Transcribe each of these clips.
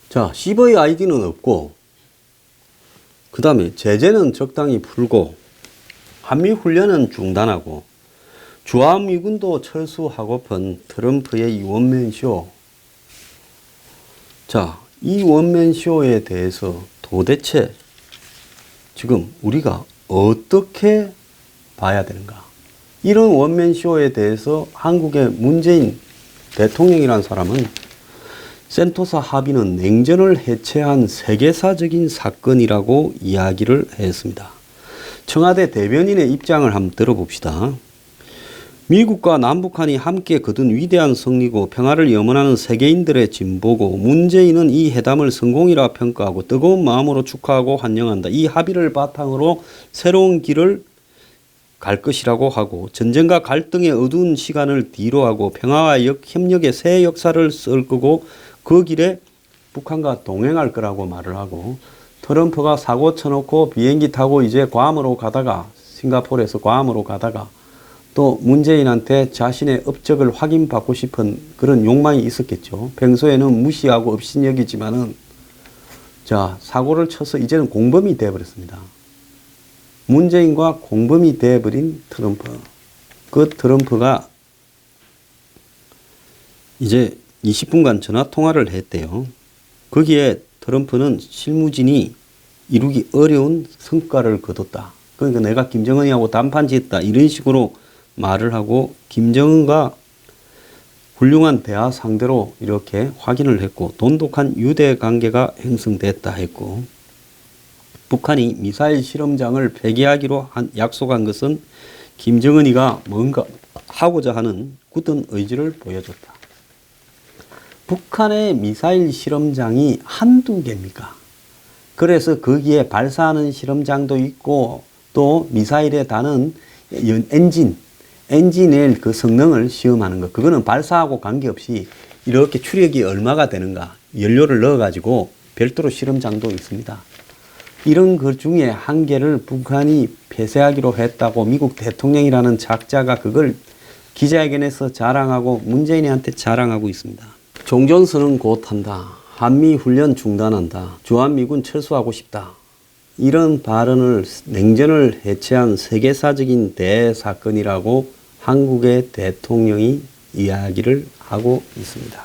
자, CVID는 없고, 그 다음에 제재는 적당히 풀고, 한미훈련은 중단하고, 주한미군도 철수하고픈 트럼프의 이 원맨쇼. 자, 이 원맨쇼에 대해서 도대체 지금 우리가 어떻게 봐야 되는가? 이런 원맨쇼에 대해서 한국의 문재인 대통령이라는 사람은 센토사 합의는 냉전을 해체한 세계사적인 사건이라고 이야기를 했습니다. 청와대 대변인의 입장을 한번 들어봅시다. 미국과 남북한이 함께 거둔 위대한 승리고 평화를 염원하는 세계인들의 진보고 문재인은 이 회담을 성공이라 평가하고 뜨거운 마음으로 축하하고 환영한다. 이 합의를 바탕으로 새로운 길을 갈 것이라고 하고 전쟁과 갈등의 어두운 시간을 뒤로하고 평화와 협력의 새 역사를 쓸 거고 그 길에 북한과 동행할 거라고 말을 하고 트럼프가 사고 쳐놓고 비행기 타고 이제 괌으로 가다가 싱가포르에서 괌으로 가다가 또 문재인한테 자신의 업적을 확인받고 싶은 그런 욕망이 있었겠죠. 평소에는 무시하고 업신여기지만은 자, 사고를 쳐서 이제는 공범이 되어버렸습니다. 문재인과 공범이 되어버린 트럼프. 그 트럼프가 이제 20분간 전화 통화를 했대요. 거기에 트럼프는 실무진이 이루기 어려운 성과를 거뒀다. 그러니까 내가 김정은이하고 단판 짓다. 이런 식으로 말을 하고 김정은과 훌륭한 대화 상대로 이렇게 확인을 했고 돈독한 유대 관계가 형성됐다 했고 북한이 미사일 실험장을 폐기하기로 약속한 것은 김정은이가 뭔가 하고자 하는 굳은 의지를 보여줬다. 북한의 미사일 실험장이 한두 개입니까? 그래서 거기에 발사하는 실험장도 있고 또 미사일에 다는 엔진의 그 성능을 시험하는 것. 그거는 발사하고 관계없이 이렇게 추력이 얼마가 되는가. 연료를 넣어가지고 별도로 실험장도 있습니다. 이런 것 중에 한 개를 북한이 폐쇄하기로 했다고 미국 대통령이라는 작자가 그걸 기자회견에서 자랑하고 문재인한테 자랑하고 있습니다. 종전선언 곧 한다. 한미훈련 중단한다. 주한미군 철수하고 싶다. 이런 발언을 냉전을 해체한 세계사적인 대사건이라고 한국의 대통령이 이야기를 하고 있습니다.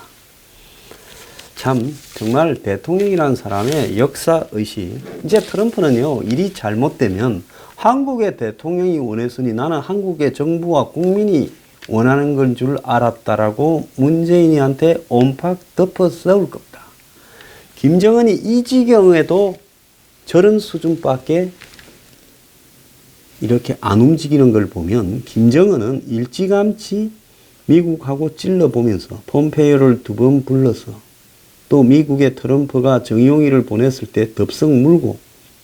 참 정말 대통령이라는 사람의 역사의식. 이제 트럼프는요. 일이 잘못되면 한국의 대통령이 원했으니 나는 한국의 정부와 국민이 원하는 건 줄 알았다라고 문재인이한테 온팍 덮어 써올 겁니다. 김정은이 이 지경에도 저런 수준밖에 이렇게 안 움직이는 걸 보면 김정은은 일찌감치 미국하고 찔러보면서 폼페이오를 2번 불러서 또 미국의 트럼프가 정의용이를 보냈을 때 덥석 물고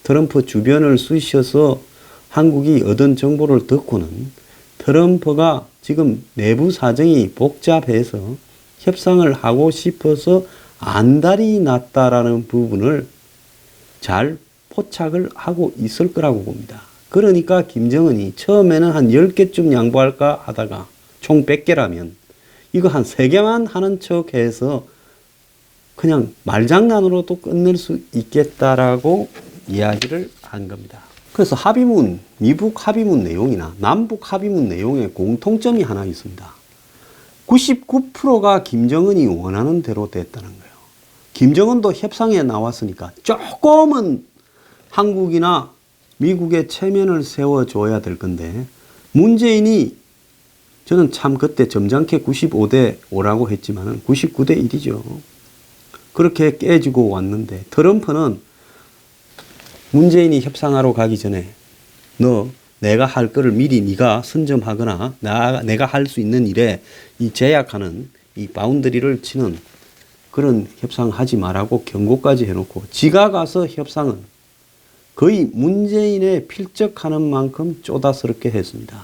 트럼프 주변을 쑤셔서 한국이 얻은 정보를 듣고는 트럼프가 지금 내부 사정이 복잡해서 협상을 하고 싶어서 안달이 났다라는 부분을 잘 포착을 하고 있을 거라고 봅니다. 그러니까 김정은이 처음에는 한 10개쯤 양보할까 하다가 총 100개라면 이거 한 3개만 하는 척 해서 그냥 말장난으로도 끝낼 수 있겠다라고 이야기를 한 겁니다. 그래서 합의문, 미북 합의문 내용이나 남북 합의문 내용에 공통점이 하나 있습니다. 99%가 김정은이 원하는 대로 됐다는 거예요. 김정은도 협상에 나왔으니까 조금은 한국이나 미국의 체면을 세워줘야 될 건데 문재인이 저는 참 그때 점잖게 95대 5라고 했지만 99대 1이죠. 그렇게 깨지고 왔는데 트럼프는 문재인이 협상하러 가기 전에 너 내가 할 거를 미리 네가 선점하거나 내가 할 수 있는 일에 이 제약하는 이 바운더리를 치는 그런 협상하지 말라고 경고까지 해놓고 지가 가서 협상은 거의 문재인의 필적하는 만큼 쪼다스럽게 했습니다.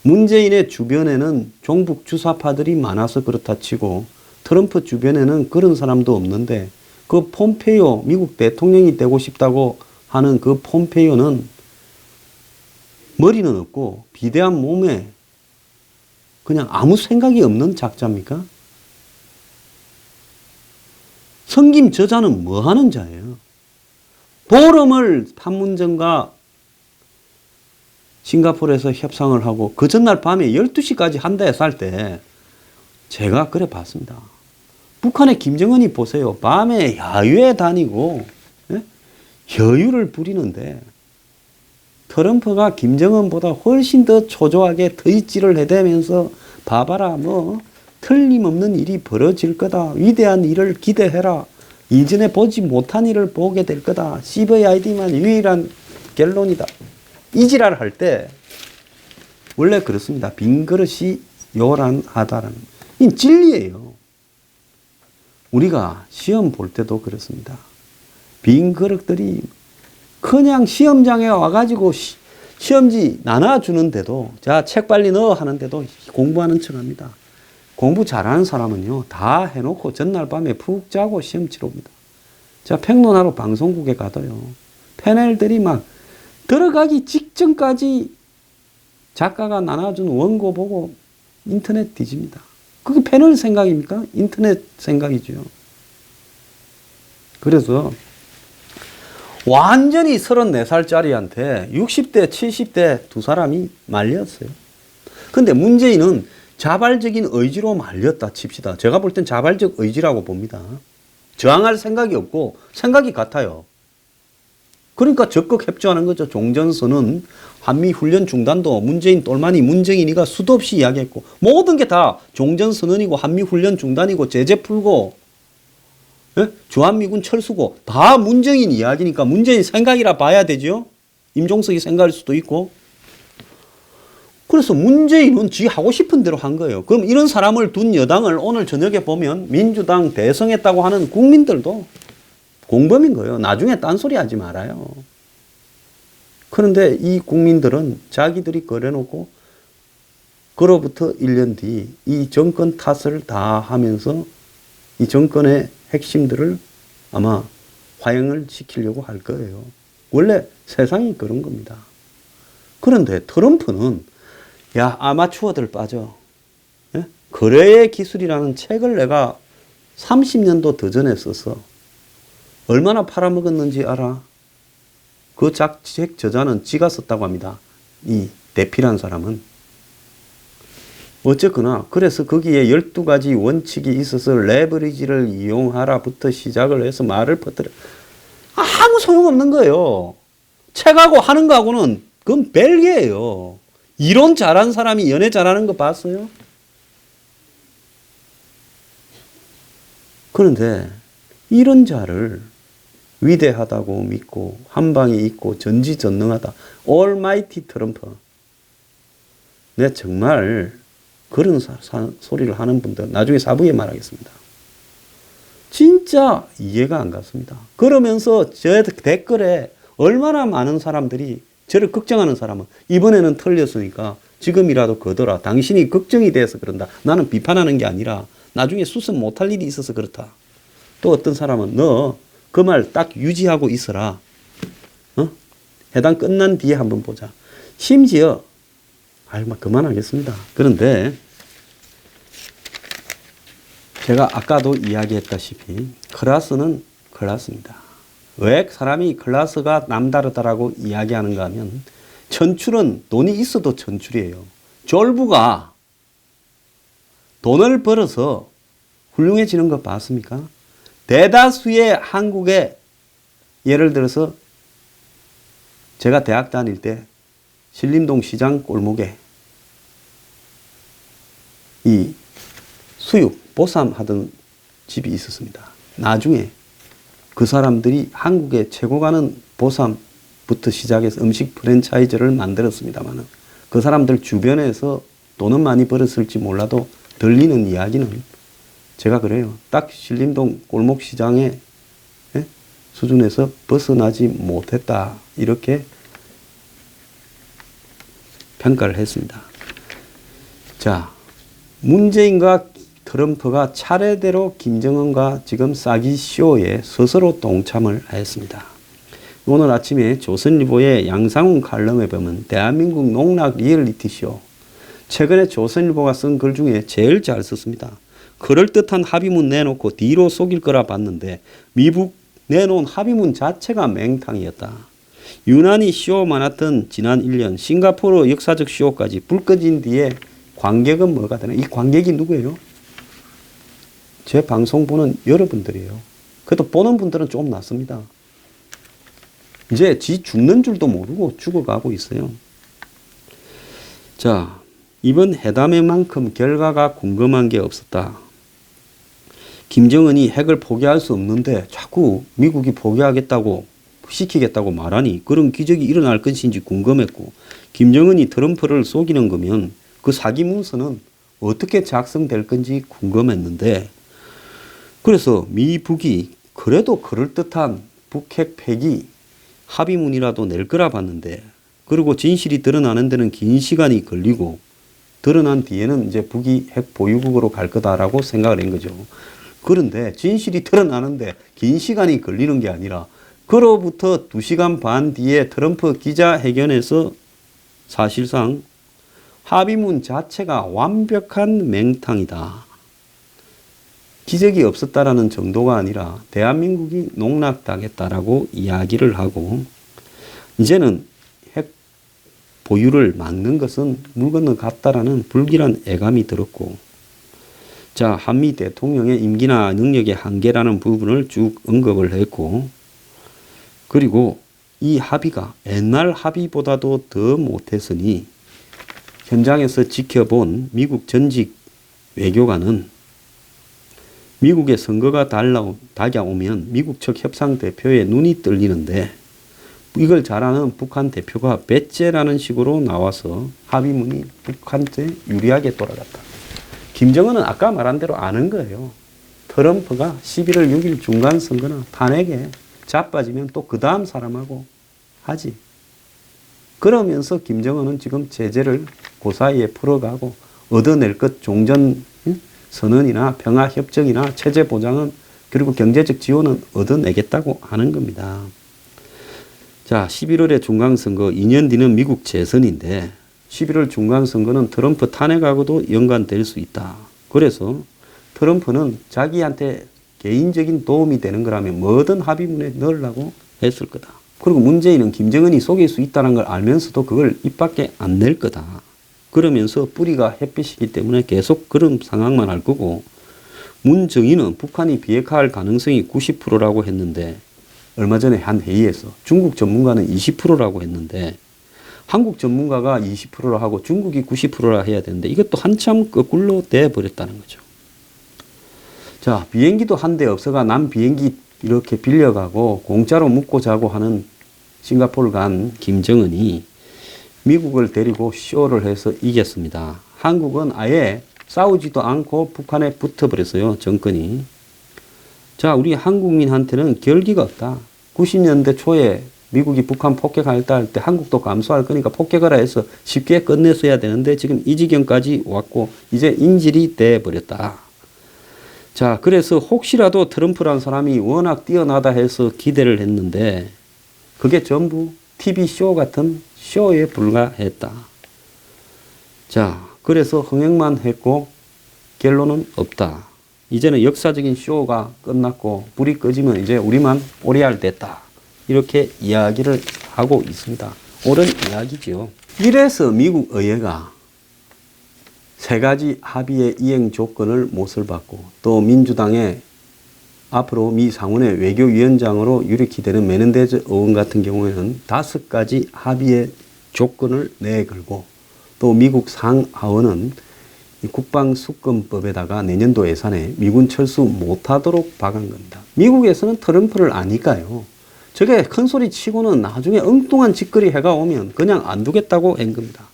문재인의 주변에는 종북 주사파들이 많아서 그렇다 치고 트럼프 주변에는 그런 사람도 없는데 그 폼페이오 미국 대통령이 되고 싶다고 하는 그 폼페이오는 머리는 없고 비대한 몸에 그냥 아무 생각이 없는 작자입니까? 성김 저자는 뭐 하는 자예요? 보름을 판문점과 싱가포르에서 협상을 하고 그 전날 밤에 12시까지 한다에 살 때 제가 그래 봤습니다. 북한의 김정은이 보세요. 밤에 야유에 다니고 여유를 부리는데 트럼프가 김정은보다 훨씬 더 초조하게 트윗질을 해대면서 봐봐라 뭐 틀림없는 일이 벌어질 거다. 위대한 일을 기대해라. 이전에 보지 못한 일을 보게 될 거다. CVID만 유일한 결론이다. 이 지랄을 할 때 원래 그렇습니다. 빈 그릇이 요란하다라는 이 진리예요. 우리가 시험 볼 때도 그렇습니다. 빈 그릇들이 그냥 시험장에 와가지고 시험지 나눠주는데도 자, 책 빨리 넣어 하는데도 공부하는 척 합니다. 공부 잘하는 사람은요, 다 해놓고 전날 밤에 푹 자고 시험 치러 옵니다. 자, 평론하러 방송국에 가도요, 패널들이 막 들어가기 직전까지 작가가 나눠준 원고 보고 인터넷 뒤집니다. 그게 패널 생각입니까? 인터넷 생각이죠. 그래서 완전히 34살짜리한테 60대, 70대 두 사람이 말렸어요. 근데 문재인은 자발적인 의지로 말렸다 칩시다. 제가 볼 땐 자발적 의지라고 봅니다. 저항할 생각이 없고 생각이 같아요. 그러니까 적극 협조하는 거죠. 종전선언, 한미훈련 중단도 문재인 똘마니 문정인이가 수도 없이 이야기했고 모든 게 다 종전선언이고 한미훈련 중단이고 제재 풀고 주한미군 철수고 다 문정인 이야기니까 문재인 생각이라 봐야 되죠. 임종석이 생각일 수도 있고. 그래서 문재인은 지 하고 싶은 대로 한 거예요. 그럼 이런 사람을 둔 여당을 오늘 저녁에 보면 민주당 대성했다고 하는 국민들도 공범인 거예요. 나중에 딴소리 하지 말아요. 그런데 이 국민들은 자기들이 걸어놓고 그로부터 1년 뒤 이 정권 탓을 다 하면서 이 정권의 핵심들을 아마 화형을 시키려고 할 거예요. 원래 세상이 그런 겁니다. 그런데 트럼프는 야, 아마추어들 빠져. 예? 거래의 기술이라는 책을 내가 30년도 더 전에 썼어. 얼마나 팔아먹었는지 알아? 그 책 저자는 지가 썼다고 합니다. 이 대피란 사람은. 어쨌거나 그래서 거기에 12가지 원칙이 있어서 레버리지를 이용하라부터 시작을 해서 말을 퍼뜨려. 아무 소용없는 거예요. 책하고 하는 거하고는 그건 별개예요. 이론 잘하는 사람이 연애 잘하는 거 봤어요? 그런데 이런 자를 위대하다고 믿고 한방에 있고 전지전능하다. 올마이티 트럼프. 내 정말 그런 소리를 하는 분들 나중에 사부에 말하겠습니다. 진짜 이해가 안 갔습니다. 그러면서 저 댓글에 얼마나 많은 사람들이 저를 걱정하는 사람은 이번에는 틀렸으니까 지금이라도 거둬라. 당신이 걱정이 돼서 그런다. 나는 비판하는 게 아니라 나중에 수습 못할 일이 있어서 그렇다. 또 어떤 사람은 너 그 말 딱 유지하고 있어라. 해당 끝난 뒤에 한번 보자. 심지어 그만하겠습니다. 그런데 제가 아까도 이야기했다시피 클래스는 클래스입니다. 왜 사람이 클래스가 남다르다라고 이야기하는가 하면 천출은 돈이 있어도 천출이에요. 졸부가 돈을 벌어서 훌륭해지는 거 봤습니까? 대다수의 한국의 예를 들어서 제가 대학 다닐 때 신림동 시장 골목에 이 수육, 보쌈 하던 집이 있었습니다. 나중에 그 사람들이 한국의 최고 가는 보쌈부터 시작해서 음식 프랜차이즈를 만들었습니다만 그 사람들 주변에서 돈은 많이 벌었을지 몰라도 들리는 이야기는 제가 그래요. 딱 신림동 골목 시장의 수준에서 벗어나지 못했다. 이렇게 평가를 했습니다. 자, 문재인과 트럼프가 차례대로 김정은과 지금 싸기쇼에 스스로 동참을 했습니다. 오늘 아침에 조선일보의 양상훈 칼럼에 보면 대한민국 농락 리얼리티쇼. 최근에 조선일보가 쓴 글 중에 제일 잘 썼습니다. 그럴듯한 합의문 내놓고 뒤로 속일 거라 봤는데 미국 내놓은 합의문 자체가 맹탕이었다. 유난히 쇼 많았던 지난 1년 싱가포르 역사적 쇼까지 불 꺼진 뒤에 관객은 뭐가 되나? 이 관객이 누구예요? 제 방송 보는 여러분들이에요. 그래도 보는 분들은 좀 낫습니다. 이제 지 죽는 줄도 모르고 죽어가고 있어요. 자, 이번 회담에만큼 결과가 궁금한 게 없었다. 김정은이 핵을 포기할 수 없는데 자꾸 미국이 포기하겠다고 시키겠다고 말하니 그런 기적이 일어날 것인지 궁금했고, 김정은이 트럼프를 속이는 거면 그 사기 문서는 어떻게 작성될 건지 궁금했는데, 그래서 미 북이 그래도 그럴듯한 북핵 폐기 합의문이라도 낼 거라 봤는데, 그리고 진실이 드러나는 데는 긴 시간이 걸리고 드러난 뒤에는 이제 북이 핵 보유국으로 갈 거다라고 생각을 한 거죠. 그런데 진실이 드러나는데 긴 시간이 걸리는 게 아니라 그로부터 2시간 반 뒤에 트럼프 기자회견에서 사실상 합의문 자체가 완벽한 맹탕이다. 기적이 없었다라는 정도가 아니라 대한민국이 농락당했다라고 이야기를 하고, 이제는 핵 보유를 막는 것은 물 건너 갔다라는 불길한 애감이 들었고, 자, 한미 대통령의 임기나 능력의 한계라는 부분을 쭉 언급을 했고, 그리고 이 합의가 옛날 합의보다도 더 못했으니 현장에서 지켜본 미국 전직 외교관은 미국의 선거가 다가오면 미국 측 협상 대표의 눈이 떨리는데, 이걸 잘 아는 북한 대표가 배째라는 식으로 나와서 합의문이 북한테 유리하게 돌아갔다. 김정은은 아까 말한 대로 아는 거예요. 트럼프가 11월 6일 중간선거나 탄핵에 자빠지면 또 그 다음 사람하고 하지. 그러면서 김정은은 지금 제재를 그 사이에 풀어가고 얻어낼 것 종전 선언이나 평화협정이나 체제 보장은, 그리고 경제적 지원은 얻어내겠다고 하는 겁니다. 자, 11월에 중간선거, 2년 뒤는 미국 재선인데 11월 중간선거는 트럼프 탄핵하고도 연관될 수 있다. 그래서 트럼프는 자기한테 개인적인 도움이 되는 거라면 뭐든 합의문에 넣으려고 했을 거다. 그리고 문재인은 김정은이 속일 수 있다는 걸 알면서도 그걸 입 밖에 안 낼 거다. 그러면서 뿌리가 햇빛이기 때문에 계속 그런 상황만 할 거고, 문정인은 북한이 비핵화할 가능성이 90%라고 했는데, 얼마 전에 한 회의에서 중국 전문가는 20%라고 했는데, 한국 전문가가 20%라 하고 중국이 90%라 해야 되는데 이것도 한참 거꾸로 돼버렸다는 거죠. 자, 비행기도 한 대 없어가 남 비행기 이렇게 빌려가고 공짜로 묵고 자고 하는 싱가포르 간 김정은이 미국을 데리고 쇼를 해서 이겼습니다. 한국은 아예 싸우지도 않고 북한에 붙어버렸어요, 정권이. 자, 우리 한국민한테는 결기가 없다. 90년대 초에 미국이 북한 폭격하겠다 할 때 한국도 감수할 거니까 폭격하라 해서 쉽게 끝냈어야 되는데 지금 이 지경까지 왔고 이제 인질이 돼버렸다. 자, 그래서 혹시라도 트럼프라는 사람이 워낙 뛰어나다 해서 기대를 했는데 그게 전부 TV쇼 같은 쇼에 불과했다. 자, 그래서 흥행만 했고 결론은 없다. 이제는 역사적인 쇼가 끝났고 불이 꺼지면 이제 우리만 오리알 됐다. 이렇게 이야기를 하고 있습니다. 옳은 이야기죠. 이래서 미국 의회가 세 가지 합의의 이행 조건을 못을 받고 또 민주당의 앞으로 미 상원의 외교위원장으로 유력히 되는 메넨데즈 의원 같은 경우에는 5가지 합의의 조건을 내걸고 또 미국 상하원은 국방수권법에다가 내년도 예산에 미군 철수 못하도록 박은 겁니다. 미국에서는 트럼프를 아니까요. 저게 큰 소리 치고는 나중에 엉뚱한 짓거리 해가 오면 그냥 안 두겠다고 한 겁니다.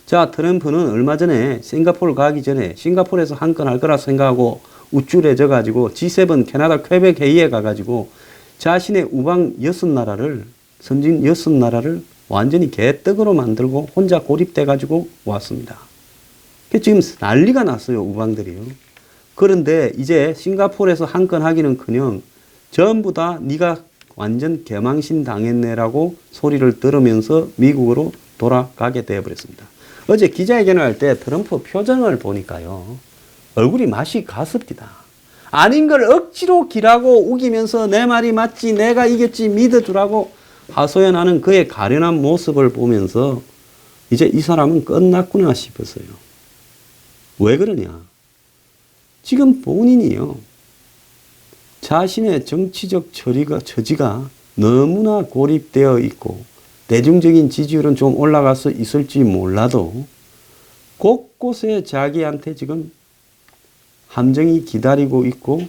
자, 트럼프는 얼마 전에 싱가포르 가기 전에 싱가포르에서 한 건 할 거라 생각하고 우쭐해져 가지고 G7 캐나다 퀘벡 회의에 가가지고 자신의 우방 6나라를 선진 6나라를 완전히 개떡으로 만들고 혼자 고립돼 가지고 왔습니다. 지금 난리가 났어요, 우방들이요. 그런데 이제 싱가포르에서 한 건 하기는커녕 전부 다 네가 완전 개망신 당했네라고 소리를 들으면서 미국으로 돌아가게 되어버렸습니다. 어제 기자회견을 할 때 트럼프 표정을 보니까요. 얼굴이 맛이 갔습니다. 아닌 걸 억지로 기라고 우기면서 내 말이 맞지, 내가 이겼지 믿어주라고 하소연하는 그의 가련한 모습을 보면서 이제 이 사람은 끝났구나 싶었어요. 왜 그러냐? 지금 본인이요, 자신의 정치적 처지가 너무나 고립되어 있고 대중적인 지지율은 좀 올라갈 수 있을지 몰라도 곳곳에 자기한테 지금 함정이 기다리고 있고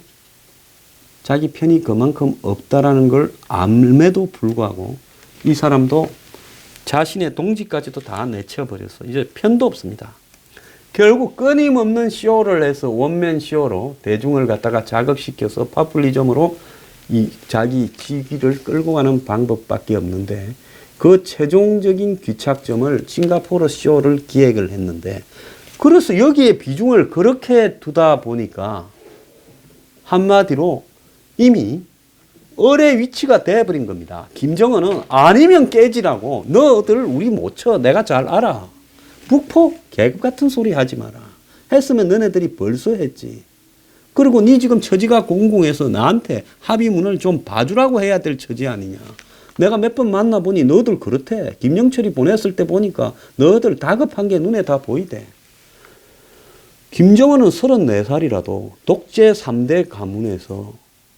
자기 편이 그만큼 없다라는 걸 암에도 불구하고 이 사람도 자신의 동지까지도 다 내쳐버렸어. 이제 편도 없습니다. 결국 끊임없는 쇼를 해서 원맨 쇼로 대중을 갖다가 자극시켜서 파퓰리즘으로 이 자기 지위를 끌고 가는 방법밖에 없는데, 그 최종적인 귀착점을 싱가포르 쇼를 기획을 했는데, 그래서 여기에 비중을 그렇게 두다 보니까 한마디로 이미 을의 위치가 돼버린 겁니다. 김정은은 아니면 깨지라고, 너들 우리 못 쳐, 내가 잘 알아. 북포 계급 같은 소리 하지 마라 했으면 너네들이 벌써 했지. 그리고 네 지금 처지가 공공해서 나한테 합의문을 좀 봐주라고 해야 될 처지 아니냐. 내가 몇 번 만나보니 너들 그렇대. 김영철이 보냈을 때 보니까 너들 다급한 게 눈에 다 보이대. 김정은은 34살이라도 독재 3대 가문에서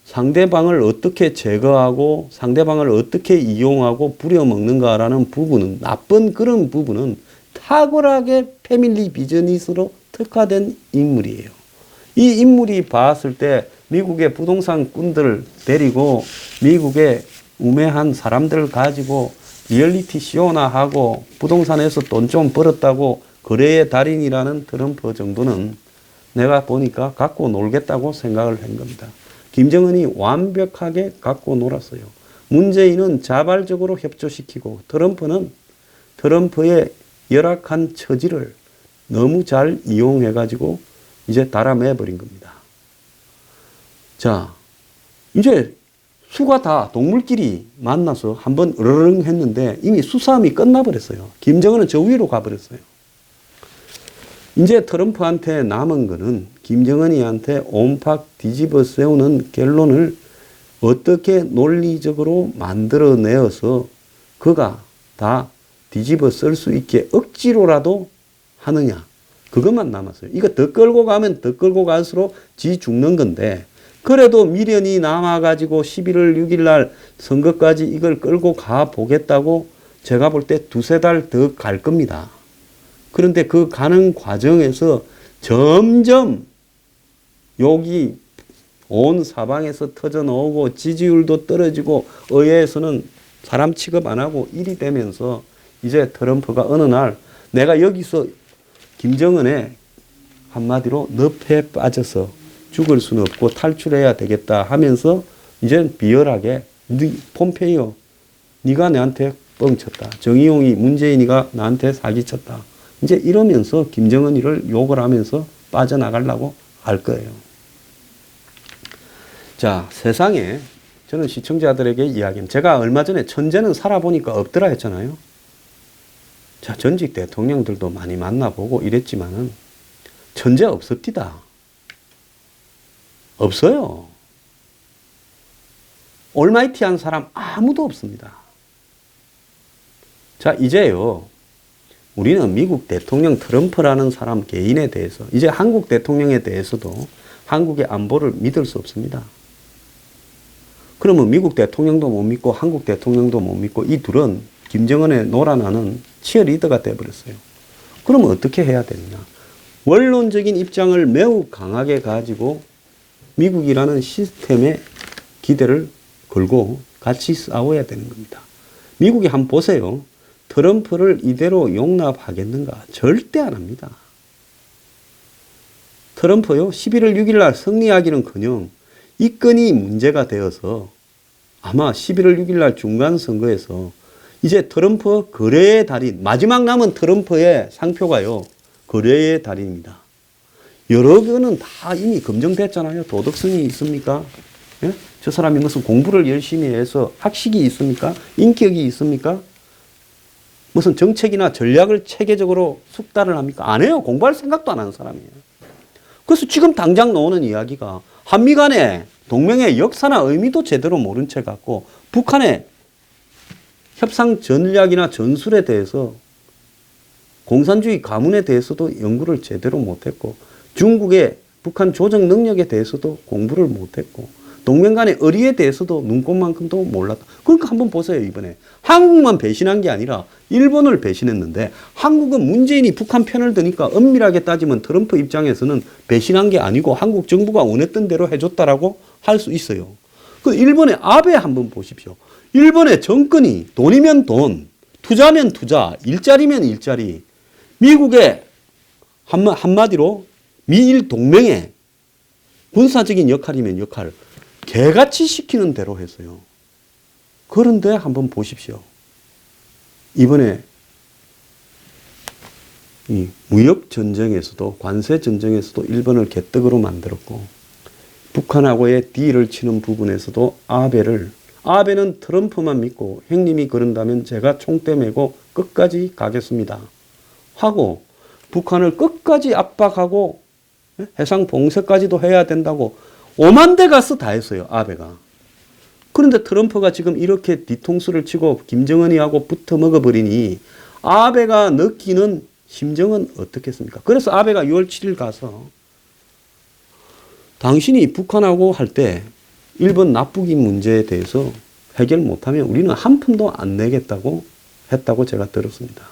상대방을 어떻게 제거하고 상대방을 어떻게 이용하고 부려먹는가라는 부분은, 나쁜 그런 부분은 탁월하게 패밀리 비즈니스로 특화된 인물이에요. 이 인물이 봤을 때 미국의 부동산 꾼들 데리고 미국의 우매한 사람들 가지고 리얼리티 쇼나 하고 부동산에서 돈 좀 벌었다고 거래의 달인이라는 트럼프 정도는 내가 보니까 갖고 놀겠다고 생각을 한 겁니다. 김정은이 완벽하게 갖고 놀았어요. 문재인은 자발적으로 협조시키고 트럼프는 트럼프의 열악한 처지를 너무 잘 이용해가지고 이제 달아매버린 겁니다. 자, 이제 수가 다 동물끼리 만나서 한번 으르릉 했는데 이미 수싸움이 끝나버렸어요. 김정은은 저 위로 가버렸어요. 이제 트럼프한테 남은 거는 김정은이한테 온팍 뒤집어 세우는 결론을 어떻게 논리적으로 만들어내어서 그가 다 뒤집어 쓸 수 있게 억지로라도 하느냐. 그것만 남았어요. 이거 더 끌고 가면 더 끌고 갈수록 지 죽는 건데, 그래도 미련이 남아가지고 11월 6일 날 선거까지 이걸 끌고 가 보겠다고 제가 볼 때 두세 달 더 갈 겁니다. 그런데 그 가는 과정에서 점점 욕이 온 사방에서 터져 나오고 지지율도 떨어지고 의회에서는 사람 취급 안 하고 일이 되면서 이제 트럼프가 어느 날 내가 여기서 김정은의 한마디로 늪에 빠져서 죽을 수는 없고 탈출해야 되겠다 하면서 이제 비열하게 폼페이오 네가 나한테 뻥쳤다. 정의용이 문재인이가 나한테 사기쳤다. 이제 이러면서 김정은이를 욕을 하면서 빠져나가려고 할 거예요. 자, 세상에 저는 시청자들에게 이야기합니다. 제가 얼마 전에 천재는 살아보니까 없더라 했잖아요. 자, 전직 대통령들도 많이 만나보고 이랬지만은 천재 없습니다. 없어요. 올마이티한 사람 아무도 없습니다. 자, 이제요, 우리는 미국 대통령 트럼프라는 사람 개인에 대해서, 이제 한국 대통령에 대해서도 한국의 안보를 믿을 수 없습니다. 그러면 미국 대통령도 못 믿고 한국 대통령도 못 믿고 이 둘은 김정은의 노란하는 치어리더가 되어버렸어요. 그러면 어떻게 해야 되느냐. 원론적인 입장을 매우 강하게 가지고 미국이라는 시스템에 기대를 걸고 같이 싸워야 되는 겁니다. 미국이 한번 보세요. 트럼프를 이대로 용납하겠는가? 절대 안 합니다. 트럼프요, 11월 6일 날 승리하기는커녕 이 건이 문제가 되어서 아마 11월 6일 날 중간선거에서 이제 트럼프 거래의 달인, 마지막 남은 트럼프의 상표가요, 거래의 달인입니다. 여러 거는 다 이미 검증됐잖아요. 도덕성이 있습니까? 예? 저 사람이 무슨 공부를 열심히 해서 학식이 있습니까? 인격이 있습니까? 무슨 정책이나 전략을 체계적으로 숙달을 합니까? 안 해요. 공부할 생각도 안 하는 사람이에요. 그래서 지금 당장 나오는 이야기가 한미 간의 동맹의 역사나 의미도 제대로 모른 채 갖고 북한의 협상 전략이나 전술에 대해서 공산주의 가문에 대해서도 연구를 제대로 못했고 중국의 북한 조정 능력에 대해서도 공부를 못했고 동맹 간의 의리에 대해서도 눈꼽만큼도 몰랐다. 그러니까 한번 보세요. 이번에 한국만 배신한 게 아니라 일본을 배신했는데 한국은 문재인이 북한 편을 드니까 엄밀하게 따지면 트럼프 입장에서는 배신한 게 아니고 한국 정부가 원했던 대로 해줬다라고 할 수 있어요. 그 일본의 아베 한번 보십시오. 일본의 정권이 돈이면 돈, 투자면 투자, 일자리면 일자리. 미국의 한마디로 미일 동맹의 군사적인 역할이면 역할, 개같이 시키는 대로 했어요. 그런데 한번 보십시오. 이번에 이 무역 전쟁에서도 관세 전쟁에서도 일본을 개떡으로 만들었고 북한하고의 딜을 치는 부분에서도 아베는 트럼프만 믿고 형님이 그런다면 제가 총대 메고 끝까지 가겠습니다 하고 북한을 끝까지 압박하고 해상 봉쇄까지도 해야 된다고 오만 대 가서 다 했어요. 아베가. 그런데 트럼프가 지금 이렇게 뒤통수를 치고 김정은이하고 붙어 먹어버리니 아베가 느끼는 심정은 어떻겠습니까? 그래서 아베가 6월 7일 가서 당신이 북한하고 할 때 일본 납북인 문제에 대해서 해결 못하면 우리는 한 푼도 안 내겠다고 했다고 제가 들었습니다.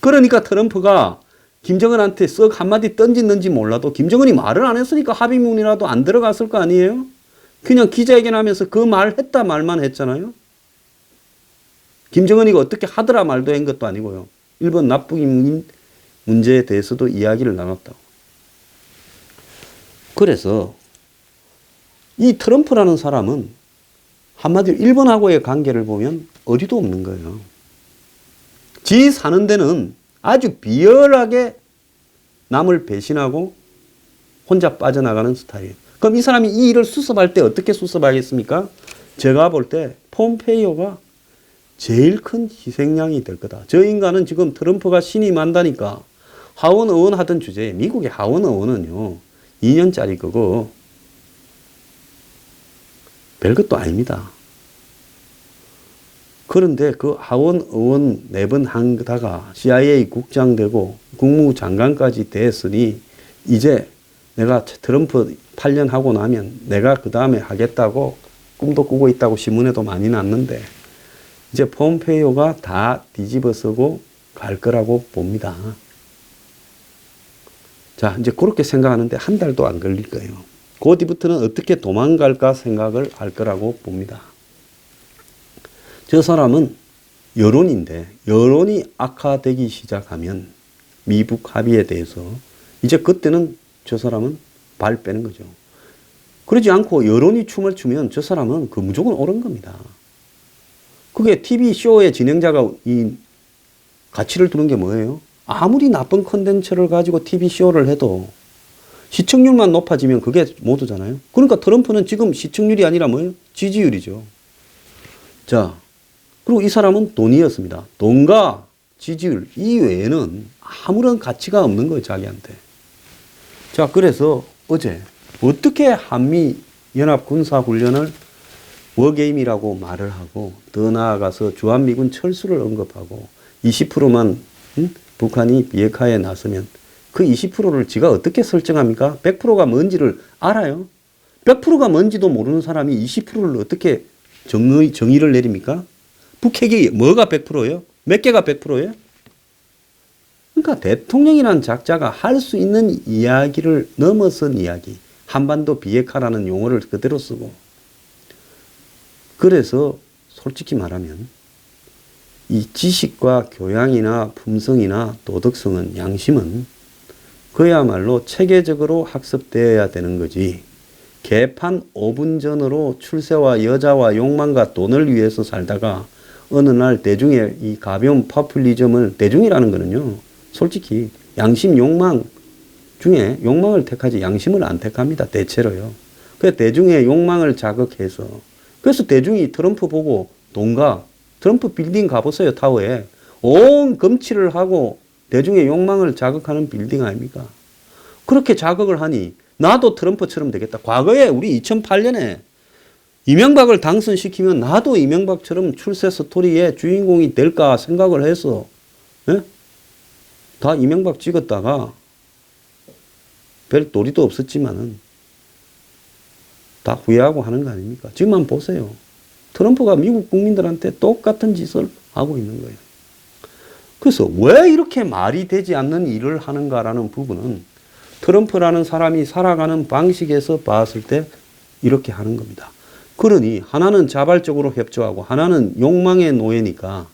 그러니까 트럼프가 김정은한테 썩 한마디 던졌는지 몰라도 김정은이 말을 안 했으니까 합의문이라도 안 들어갔을 거 아니에요? 그냥 기자회견하면서 그 말 했다 말만 했잖아요. 김정은이가 어떻게 하더라 말도 한 것도 아니고요. 일본 납북인 문제에 대해서도 이야기를 나눴다고. 그래서 이 트럼프라는 사람은 한마디로 일본하고의 관계를 보면 어디도 없는 거예요. 지 사는 데는 아주 비열하게 남을 배신하고 혼자 빠져나가는 스타일이에요. 그럼 이 사람이 이 일을 수습할 때 어떻게 수습하겠습니까? 제가 볼 때 폼페이오가 제일 큰 희생양이 될 거다. 저 인간은 지금 트럼프가 신임한다니까 하원 의원 하던 주제에 미국의 하원 의원은요 2년짜리 거고 별것도 아닙니다. 그런데 그 하원 의원 4번 하다가 CIA 국장 되고 국무장관까지 됐으니 이제 내가 트럼프 8년 하고 나면 내가 그 다음에 하겠다고 꿈도 꾸고 있다고 신문에도 많이 났는데 이제 폼페이오가 다 뒤집어 쓰고 갈 거라고 봅니다. 자, 이제 그렇게 생각하는데 한 달도 안 걸릴 거예요. 그 뒤부터는 어떻게 도망갈까 생각을 할 거라고 봅니다. 저 사람은 여론인데 여론이 악화되기 시작하면 미북 합의에 대해서 이제 그때는 저 사람은 발 빼는 거죠. 그러지 않고 여론이 춤을 추면 저 사람은 그 무조건 옳은 겁니다. 그게 TV쇼의 진행자가 이 가치를 두는 게 뭐예요? 아무리 나쁜 컨텐츠를 가지고 TV쇼를 해도 시청률만 높아지면 그게 모두잖아요. 그러니까 트럼프는 지금 시청률이 아니라 뭐예요? 지지율이죠. 자, 그리고 이 사람은 돈이었습니다. 돈과 지지율 이외에는 아무런 가치가 없는 거예요, 자기한테. 자, 그래서 어제 어떻게 한미 연합 군사훈련을 워게임이라고 말을 하고 더 나아가서 주한미군 철수를 언급하고 20%만 북한이 비핵화에 나서면 그 20%를 지가 어떻게 설정합니까? 100%가 뭔지를 알아요? 100%가 뭔지도 모르는 사람이 20%를 어떻게 정의를 내립니까? 북핵이 뭐가 100%예요? 몇 개가 100%예요? 그러니까 대통령이라는 작자가 할 수 있는 이야기를 넘어선 이야기. 한반도 비핵화라는 용어를 그대로 쓰고. 그래서 솔직히 말하면 이 지식과 교양이나 품성이나 도덕성은 양심은 그야말로 체계적으로 학습되어야 되는 거지. 개판 5분 전으로 출세와 여자와 욕망과 돈을 위해서 살다가 어느 날 대중의 이 가벼운 파퓰리즘을 대중이라는 거는요. 솔직히 양심 욕망 중에 욕망을 택하지 양심을 안 택합니다. 대체로요. 그래서 대중의 욕망을 자극해서 그래서 대중이 트럼프 보고 돈가 트럼프 빌딩 가보세요. 타워에 온 검치를 하고 대중의 욕망을 자극하는 빌딩 아닙니까? 그렇게 자극을 하니 나도 트럼프처럼 되겠다. 과거에 우리 2008년에 이명박을 당선시키면 나도 이명박처럼 출세 스토리의 주인공이 될까 생각을 해서 예? 다 이명박 찍었다가 별 도리도 없었지만은 다 후회하고 하는 거 아닙니까? 지금 한번 보세요. 트럼프가 미국 국민들한테 똑같은 짓을 하고 있는 거예요. 그래서 왜 이렇게 말이 되지 않는 일을 하는가라는 부분은 트럼프라는 사람이 살아가는 방식에서 봤을 때 이렇게 하는 겁니다. 그러니 하나는 자발적으로 협조하고 하나는 욕망의 노예니까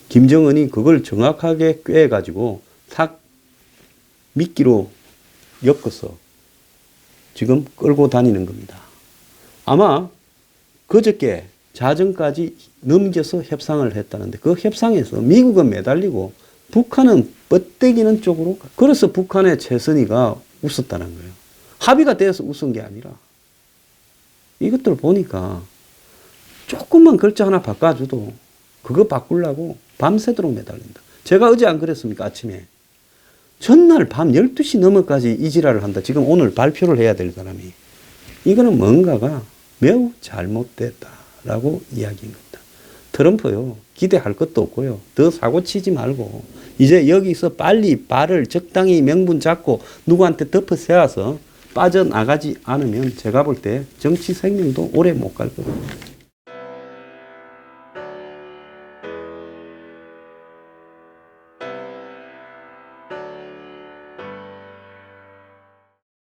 김정은이 그걸 정확하게 꿰가지고 탁 미끼로 엮어서 지금 끌고 다니는 겁니다. 아마 그저께 자정까지 넘겨서 협상을 했다는데 그 협상에서 미국은 매달리고 북한은 뻗대기는 쪽으로 그래서 북한의 최선희가 웃었다는 거예요. 합의가 돼서 웃은 게 아니라 이것들 보니까 조금만 글자 하나 바꿔줘도 그거 바꾸려고 밤새도록 매달린다. 제가 어제 안 그랬습니까? 아침에. 전날 밤 12시 넘어까지 이 지랄을 한다. 지금 오늘 발표를 해야 될 사람이. 이거는 뭔가가 매우 잘못됐다라고 이야기인 겁니다. 트럼프요. 기대할 것도 없고요. 더 사고 치지 말고 이제 여기서 빨리 발을 적당히 명분 잡고 누구한테 덮어 세워서 빠져나가지 않으면 제가 볼 때 정치 생명도 오래 못 갈 겁니다.